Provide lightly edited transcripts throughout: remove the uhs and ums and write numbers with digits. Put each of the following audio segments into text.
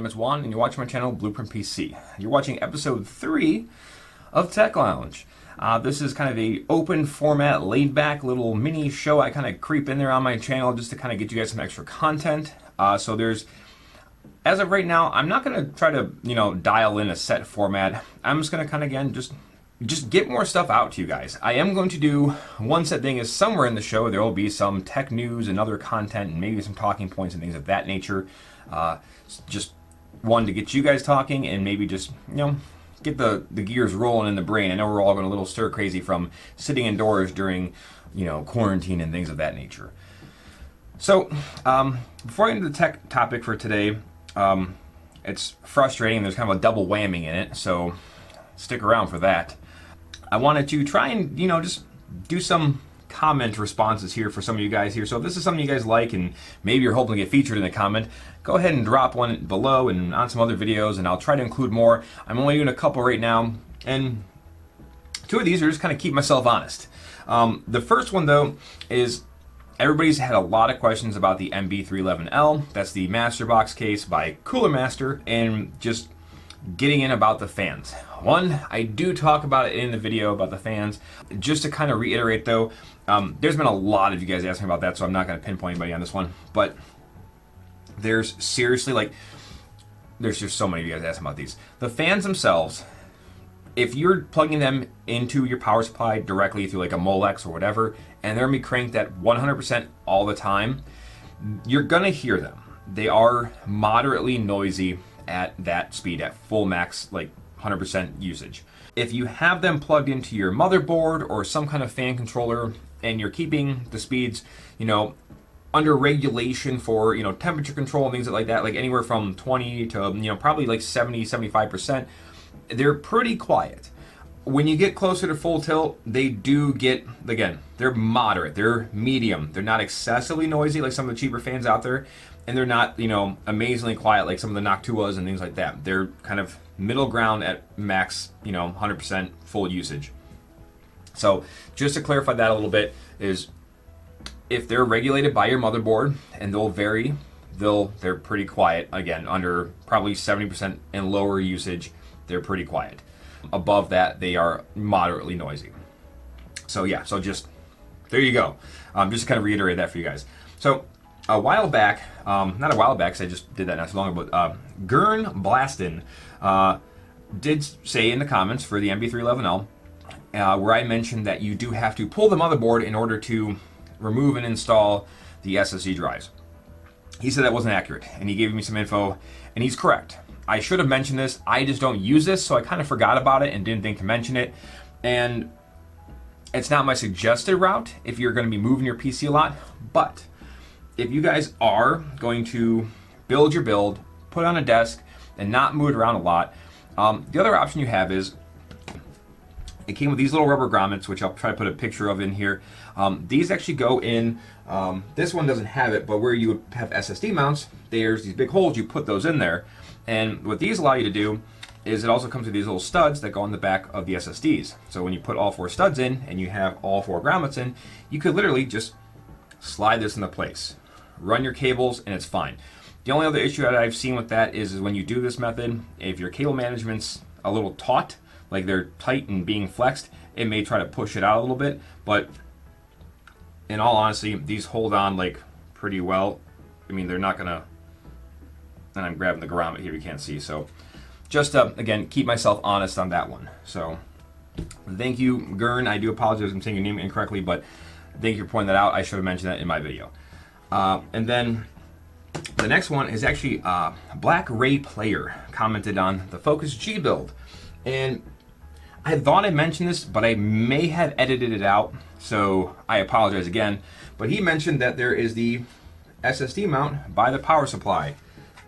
name is Juan, and you're watching my channel, BlueprintPC. You're watching episode 3 of Tech Lounge. This is kind of a open format, laid-back little mini show. I kind of creep in there on my channel just to kind of get you guys some extra content. So there's, as of right now, I'm not going to try to, dial in a set format. I'm just going to kind of, again, just get more stuff out to you guys. I am going to do one set thing is somewhere in the show there will be some tech news and other content and maybe some talking points and things of that nature. Just one to get you guys talking and maybe just, get the gears rolling in the brain. I know we're all going a little stir crazy from sitting indoors during, quarantine and things of that nature. So, before I get into the tech topic for today, it's frustrating. There's kind of a double whammy in it, so stick around for that. I wanted to try and, just do some comment responses here for some of you guys here. So if this is something you guys like and maybe you're hoping to get featured in a comment, go ahead and drop one below and on some other videos, and I'll try to include more. I'm only doing a couple right now, and 2 of these are just kind of keep myself honest. The first one, though, is everybody's had a lot of questions about the MB311L. That's the Master Box case by Cooler Master, and just getting in about the fans. One, I do talk about it in the video about the fans. Just to kind of reiterate though, there's been a lot of you guys asking about that, so I'm not going to pinpoint anybody on this one, but there's seriously, there's just so many of you guys asking about these. The fans themselves, if you're plugging them into your power supply directly through like a Molex or whatever, and they're going to be cranked at 100% all the time, you're going to hear them. They are moderately noisy at that speed, at full max, 100% usage. If you have them plugged into your motherboard or some kind of fan controller and you're keeping the speeds, under regulation for, temperature control and things like that, anywhere from 20 to, probably 70, 75%, they're pretty quiet. When you get closer to full tilt, they do get, again, they're moderate, they're medium. They're not excessively noisy like some of the cheaper fans out there, and they're not, amazingly quiet like some of the Noctuas and things like that. They're kind of middle ground at max, 100% full usage. So just to clarify that a little bit is, if they're regulated by your motherboard and they'll vary, they're pretty quiet. Again, under probably 70% and lower usage, they're pretty quiet. Above that, they are moderately noisy. So yeah, so just, there you go. Just to kind of reiterate that for you guys. So a while back, not a while back, because I just did that not so long ago, but Gurn Blastin did say in the comments for the MB311L, where I mentioned that you do have to pull the motherboard in order to remove and install the SSD drives. He said that wasn't accurate, and he gave me some info, and he's correct. I should have mentioned this. I just don't use this, so I kind of forgot about it and didn't think to mention it. And it's not my suggested route if you're going to be moving your PC a lot, but if you guys are going to build your build, put it on a desk, and not move it around a lot, the other option you have is, it came with these little rubber grommets, which I'll try to put a picture of in here. These actually go in, this one doesn't have it, but where you would have SSD mounts, there's these big holes, you put those in there. And what these allow you to do is it also comes with these little studs that go on the back of the SSDs. So when you put all 4 studs in and you have all 4 grommets in, you could literally just slide this into place, run your cables, and it's fine. The only other issue that I've seen with that is when you do this method, if your cable management's a little taut, like they're tight and being flexed, it may try to push it out a little bit, but in all honesty, these hold on pretty well. I mean, they're not gonna, and I'm grabbing the grommet here, you can't see, so just again, keep myself honest on that one. So thank you, Gurn. I do apologize if I'm saying your name incorrectly, but thank you for pointing that out. I should have mentioned that in my video. And then the next one is actually Black Ray Player commented on the Focus G build, and I thought I mentioned this, but I may have edited it out, so I apologize again. But he mentioned that there is the SSD mount by the power supply,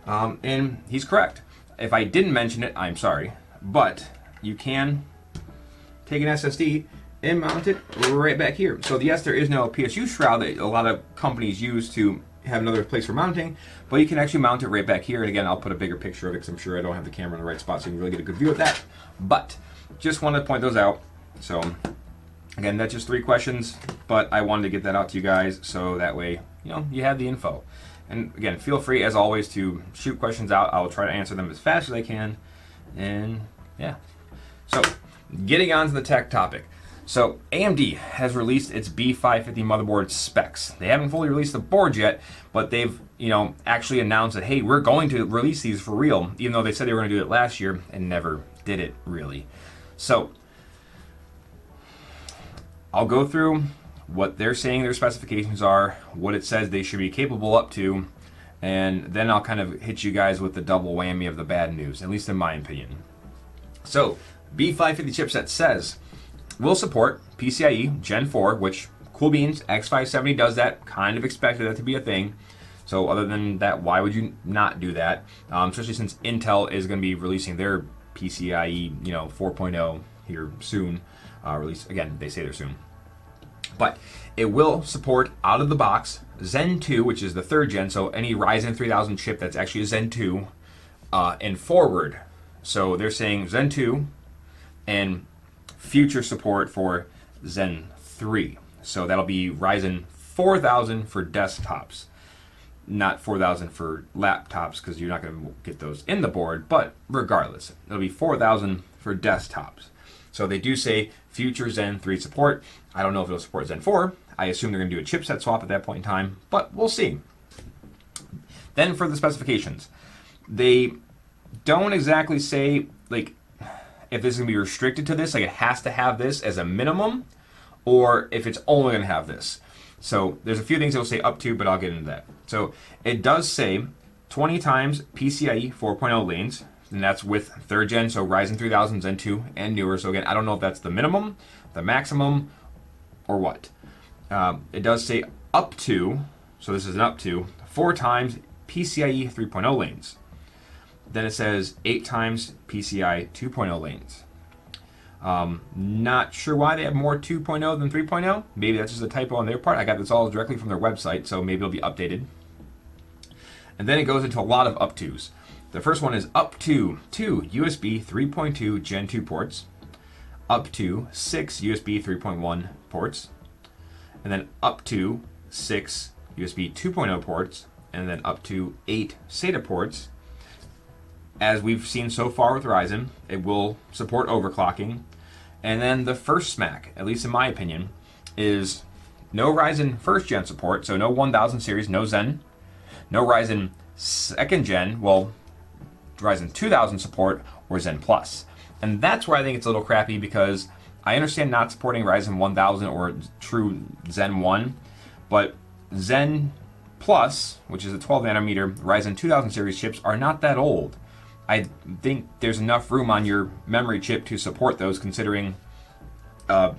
and he's correct. If I didn't mention it, I'm sorry, but you can take an SSD and mount it right back here. So yes, there is no PSU shroud that a lot of companies use to have another place for mounting, but you can actually mount it right back here. And again, I'll put a bigger picture of it because I'm sure I don't have the camera in the right spot so you can really get a good view of that. But just wanted to point those out. So again, that's just 3 questions, but I wanted to get that out to you guys so that way, you have the info. And again, feel free as always to shoot questions out. I'll try to answer them as fast as I can. And yeah. So getting on to the tech topic. So AMD has released its B550 motherboard specs. They haven't fully released the board yet, but they've actually announced that, hey, we're going to release these for real, even though they said they were going to do it last year and never did it really. So I'll go through what they're saying their specifications are, what it says they should be capable up to, and then I'll kind of hit you guys with the double whammy of the bad news, at least in my opinion. So B550 chipset says will support PCIe Gen 4, which cool beans, X570 does that, kind of expected that to be a thing. So other than that, why would you not do that? Especially since Intel is going to be releasing their PCIe 4.0 here soon. Release, again, they say they're soon. But it will support out of the box Zen 2, which is the 3rd gen, so any Ryzen 3000 chip that's actually a Zen 2 and forward. So they're saying Zen 2 and future support for Zen 3. So that'll be Ryzen 4000 for desktops, not 4000 for laptops, because you're not going to get those in the board, but regardless, it'll be 4000 for desktops. So they do say future Zen 3 support. I don't know if it'll support Zen 4. I assume they're going to do a chipset swap at that point in time, but we'll see. Then for the specifications, they don't exactly say like if this is going to be restricted to this, like it has to have this as a minimum, or if it's only going to have this. So there's a few things it'll say up to, but I'll get into that. So it does say 20 times PCIe 4.0 lanes, and that's with 3rd gen, so Ryzen 3000, Zen 2, and newer. So again, I don't know if that's the minimum, the maximum, or what. It does say up to, so this is an up to, 4 times PCIe 3.0 lanes. Then it says 8 times PCI 2.0 lanes. Not sure why they have more 2.0 than 3.0. Maybe that's just a typo on their part. I got this all directly from their website, so maybe it'll be updated. And then it goes into a lot of up tos. The first one is up to 2 USB 3.2 Gen 2 ports, up to 6 USB 3.1 ports, and then up to 6 USB 2.0 ports, and then up to 8 SATA ports. As we've seen so far with Ryzen, it will support overclocking. And then the first smack, at least in my opinion, is no Ryzen 1st gen support, so no 1000 series, no Zen. No Ryzen 2nd gen, well, Ryzen 2000 support or Zen Plus. And that's where I think it's a little crappy, because I understand not supporting Ryzen 1000 or true Zen 1, but Zen Plus, which is a 12 nanometer Ryzen 2000 series chips, are not that old. I think there's enough room on your memory chip to support those, considering a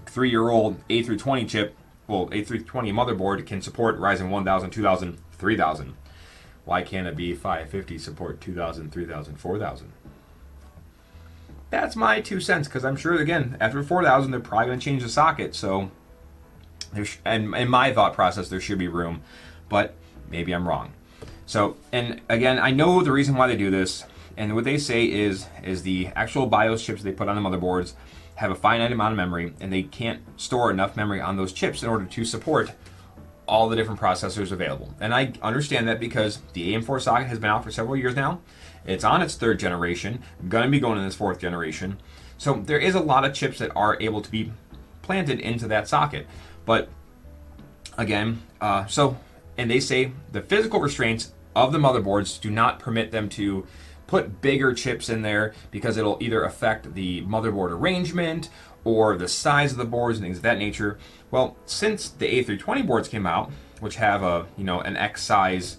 3-year-old A320 chip, well, A320 motherboard can support Ryzen 1000, 2000, 3000. Why can't a B550 support 2000, 3000, 4000? That's my 2 cents, because I'm sure, again, after 4000, they're probably going to change the socket. So, and in my thought process, there should be room, but maybe I'm wrong. So, and again, I know the reason why they do this, and what they say is the actual BIOS chips they put on the motherboards have a finite amount of memory, and they can't store enough memory on those chips in order to support all the different processors available. And I understand that, because the AM4 socket has been out for several years now. It's on its 3rd generation, going to be going in its 4th generation. So there is a lot of chips that are able to be planted into that socket. But again, and they say the physical restraints of the motherboards do not permit them to put bigger chips in there, because it'll either affect the motherboard arrangement or the size of the boards and things of that nature. Well, since the A320 boards came out, which have an X size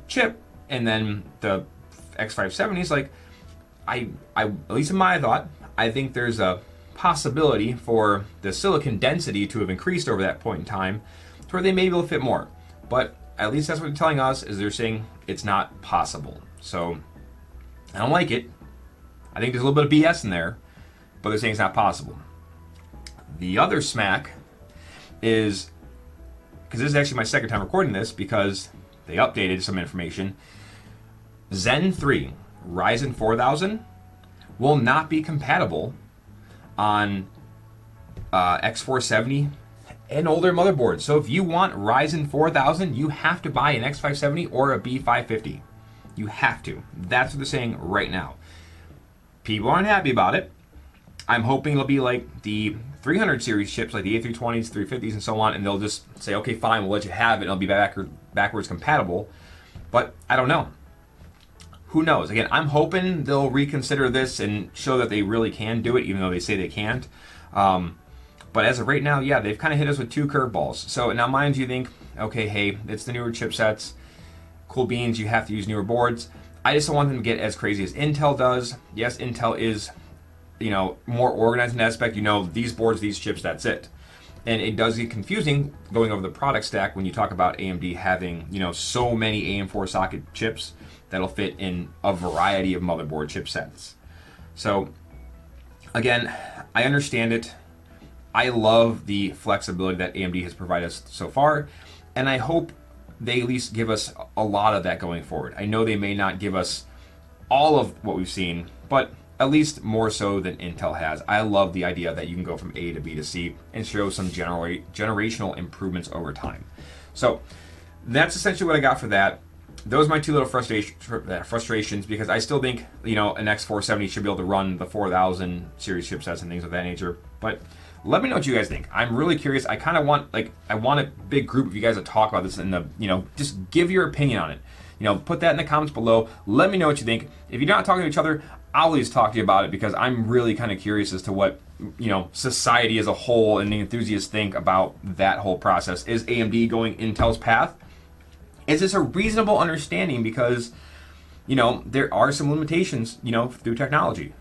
chip, and then the X570s, like I at least in my thought, I think there's a possibility for the silicon density to have increased over that point in time to where they may be able to fit more. But at least that's what they're telling us, is they're saying it's not possible. So I don't like it. I think there's a little bit of BS in there, but they're saying it's not possible. The other smack is, because this is actually my second time recording this, because they updated some information. Zen 3 Ryzen 4000 will not be compatible on X470 an older motherboard. So if you want Ryzen 4000, you have to buy an X570 or a B550. You have to. That's what they're saying right now. People aren't happy about it. I'm hoping it'll be like the 300 series chips, like the A320s, 350s, and so on, and they'll just say, okay, fine, we'll let you have it, and it'll be backwards compatible. But I don't know. Who knows? Again, I'm hoping they'll reconsider this and show that they really can do it, even though they say they can't. But as of right now, yeah, they've kind of hit us with two curveballs. So now, mind you, think, okay, hey, it's the newer chipsets. Cool beans, you have to use newer boards. I just don't want them to get as crazy as Intel does. Yes, Intel is, more organized in that aspect. These boards, these chips, that's it. And it does get confusing going over the product stack when you talk about AMD having, so many AM4 socket chips that'll fit in a variety of motherboard chipsets. So, again, I understand it. I love the flexibility that AMD has provided us so far, and I hope they at least give us a lot of that going forward. I know they may not give us all of what we've seen, but at least more so than Intel has. I love the idea that you can go from A to B to C and show some generational improvements over time. So that's essentially what I got for that. Those are my two little frustrations, because I still think, an X470 should be able to run the 4000 series chipsets and things of that nature. But let me know what you guys think. I'm really curious. I kind of want, I want a big group of you guys to talk about this and just give your opinion on it. Put that in the comments below. Let me know what you think. If you're not talking to each other, I'll always talk to you about it, because I'm really kind of curious as to what, society as a whole and the enthusiasts think about that whole process. Is AMD going Intel's path? Is this a reasonable understanding? Because, there are some limitations, through technology.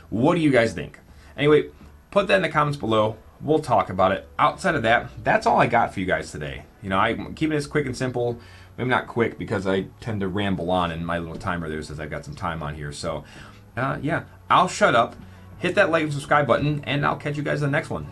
What do you guys think? Anyway, put that in the comments below. We'll talk about it. Outside of that, that's all I got for you guys today. I'm keeping this quick and simple. Maybe not quick, because I tend to ramble on, and my little timer there says I've got some time on here. So, yeah, I'll shut up, hit that like and subscribe button, and I'll catch you guys in the next one.